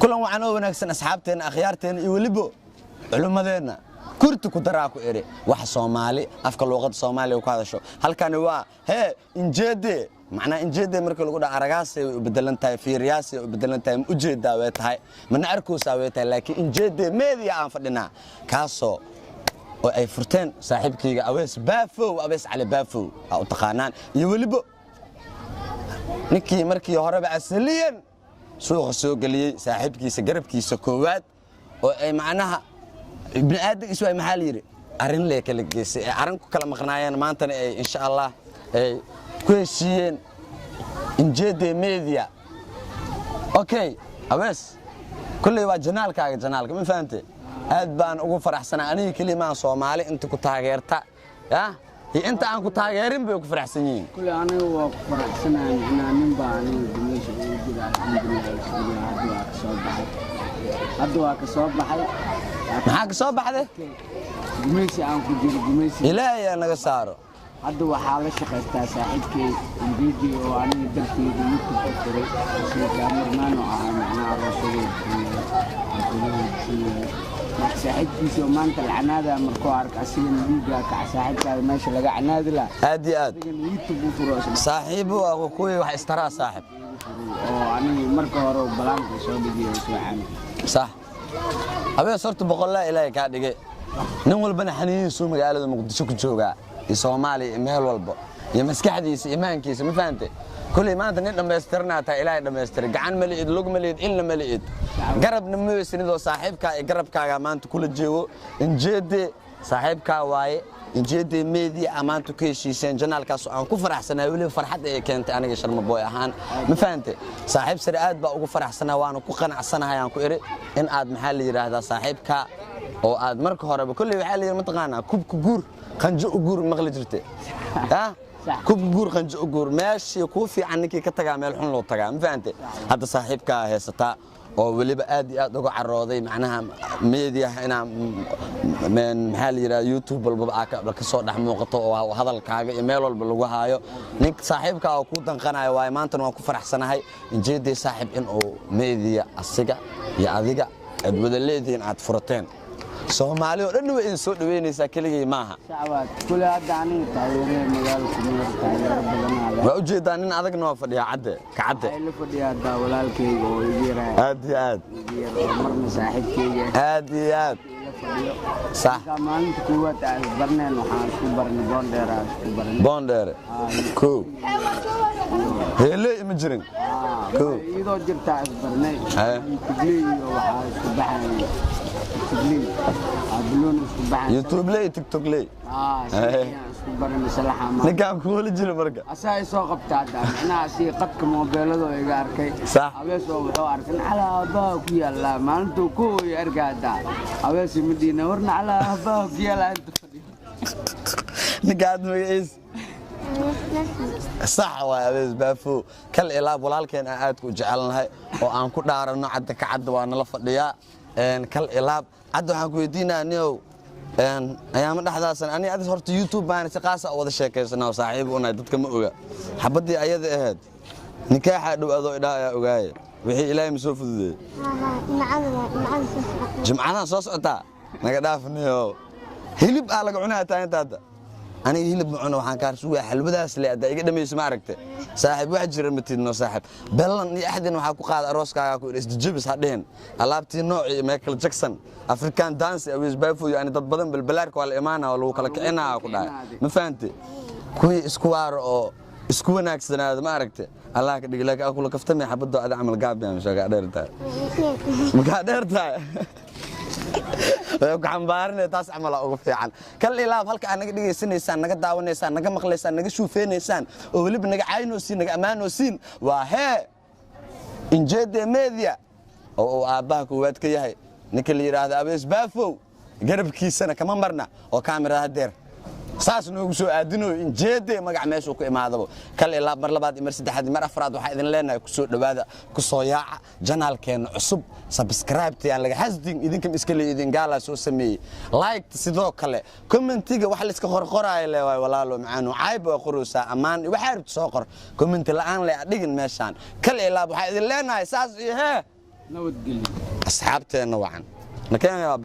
kulan waxaan oo wanaagsan asxaabteena akhyaarteena iyo waliba culimadeena kurti ku daraa ku ere wax Soomaali afka luqada Soomaaliga ku hadasho halkani waa injeede macna injeede marka lagu dhaca aragaas ay u bedelan tahay fiiriyaas ay u bedelan tahay ujeedaa way tahay mana arkoosaa way tahay laakiin injeede media aan fadhinaa kaaso oo ay furteen saaxiibkayga Awees Baafow Awees Cali Baafow oo taqaanaan iyo waliba ninkii markii horeba asaliyan suuqa soo galiyay saaxiibkiisa garabkiisa koowaad oo ay macnaha ibn aadam iswaa maxaa la yiri arin le kala geesay arin ku kala maqnaayeen maantana ay insha Allah ay ku heshiiyeen injeede media okay Awees kulli waa janaalka ma fahamtay aad baan ugu faraxsanaa aniga kaliya Soomaali inta ku taageerta inta aan ku taageerin bay ku faraxsan yihiin kulli aniga waa ku faraxsanahay inaan baan dumeesha ugu jira hadda waa ka soo baxay maxaa ka soo baxday dumeesha aan ku jiro dumeesha ilaahay naga saaro hadda waxaa la shaqeystaa saaxiibkay injineer oo aniga darteeda YouTube ku xiray sida cameraman oo ah macnaha rasuulka saaxiibkiisa maanta lacanaada markuu arko asiga liiga ka saaxiibkaada meesha laga canaadi la aad iyo aad YouTube u furo saaxiibo waa kuwii wax istara saaxiib oo aniga marka hore balaanka soo dhigay soo caami صح أبي صرت بقول لا إلهي كادجي نقول بنا حنين سو مقالة مقدسو كجوجا الصومالي مهل والبا يمسك حديث إيمان كيس ما فهمت كل ما أنت نحن مسترنا تا إلهي لما يستر جعان مليد لوج مليد إلا مليد قرب نمو سندو صاحب كا قرب كا ما أنت كل الجو إنجد صاحب كا واي injeede media amaantu ka heshiiseen janaalkaas aan ku faraxsanaa wali farxad ay keentay aniga sharma boy ahaan ma fahamtay saaxiib sare aad baa ugu faraxsanaa waan ku qanacsanahay aan ku iri in aad maxaa la yiraahdaa saaxiibka oo aad marka horeba kulli waxa la yiraahdaa mataqaana kubka guur qanjo u guur maqli jirtay kubka guur qanjo u guur meeshii ku fiican ninkii ka tagaa meel xun loo tagaa ma fahamtay hadda saaxiibka heesata oo waliba aad iyo aad uga carooday macnaha media ina maxaa la yiraahdaa YouTube walba ka soo dhax muuqato oo hadalkaaga iyo meel walba lagu haayo nin saaxiibka oo ku danqanayo waay maanta waan ku faraxsanahay injeede saaxiib in oo media asiga iyo adiga aad wada leediin aad furateen Soomaali oo dhan way in soo dhaweynaysa kaliya maaha shacabad kulli hadda aniga taageereen magaalada Kumeer taageero badan waa ujeedaan in adagna waa fadhiya cadde ay la fadhiyaa walaalkayga oo igeeray aad iyo aad marna saaxiibkayga aad iyo aad صح كمان كوات برنامج وحاس كبرنا بوندر كو هلا مجرين كو إذا جبت برنامج تقلي وحاس كبحني تقلي عبلون كبحني يوتيوب لي تيك توك لي برنامج سلاحة ما نكام كول جل بركة أساس سوق بتاعنا أنا أسي قد كموبايل ده يقاركي صح أبيس هو أركن على باك يلا ما أنتو كو يرجع ده أبيس مدينة ورنا على باك يلا أنت نقعد ميز صح وأبيس بافو كل إلاب ولكن أعد كجعلنا هاي وأنا كنا عرفنا عدك عد وأنا لفظيا كل إلاب عد وحكوا يدينا نيو أيام الأحداث أنا أدرس هرت يوتيوب بان سقاسة أو هذا الشيء كيسنا وصاحب ونادت كم أوجا حبدي أيد أهد نكاح دو أذو إلى أوجاي وحي إلهي مسوف ذي جمعنا صوص أتا نقدافني هو هلب على قعناها تاني تاتا أنا هلب معنا وحن كارسوي حلو بدأ سلي أدا يقدم يسمع ركته صاحب واحد جرمتي إنه صاحب بلن أحد إنه حكوا قاعد أروس كاكو إستجبس هذين ألعبتي نوع مايكل جاكسون أفريكان دانس أو يسبافو يعني تطبضن بالبلارك والإيمانة ولا وكلك أنا كلها ما فهمتي كوي سكوار أو سكوناك سنة ما ركته الله كده لك أقول لك افتمي حبضو هذا عمل قاب يعني مش قادرتها ما قادرتها waxaan baarinay taas amal ugu fiican kal ilaab halka aan naga dhigeysanaysan naga daawanaysan naga maqlaysan naga shuufeynaysan oo waliba naga caynoosin naga amaanoosin waa injeede media oo aabaha koowaad ka yahay ninka la yiraahdo Awees Baafow garabkiisana kama marna oo kaamiraha deer saas noogu soo aadino injeede magac meesha ku imaadabo kal ilaab mar labaad mar saddexaad mar afraad waxa idin leenahay ku soo dhawaada ku soo yaaca janaalkeena cusub subscribe taan laga hasdin idinka iska leedin gaala soo sameeyay like sidoo kale commentiga wax la iska qorqoraay leeyahay walaalo macaan caayb oo qorusa amaan waxa rabto soo qor comment la'aan la dhigin meeshan kal ilaab waxa idin leenahay saas iyo nabadgelyo asxaabteenna wacan nakeen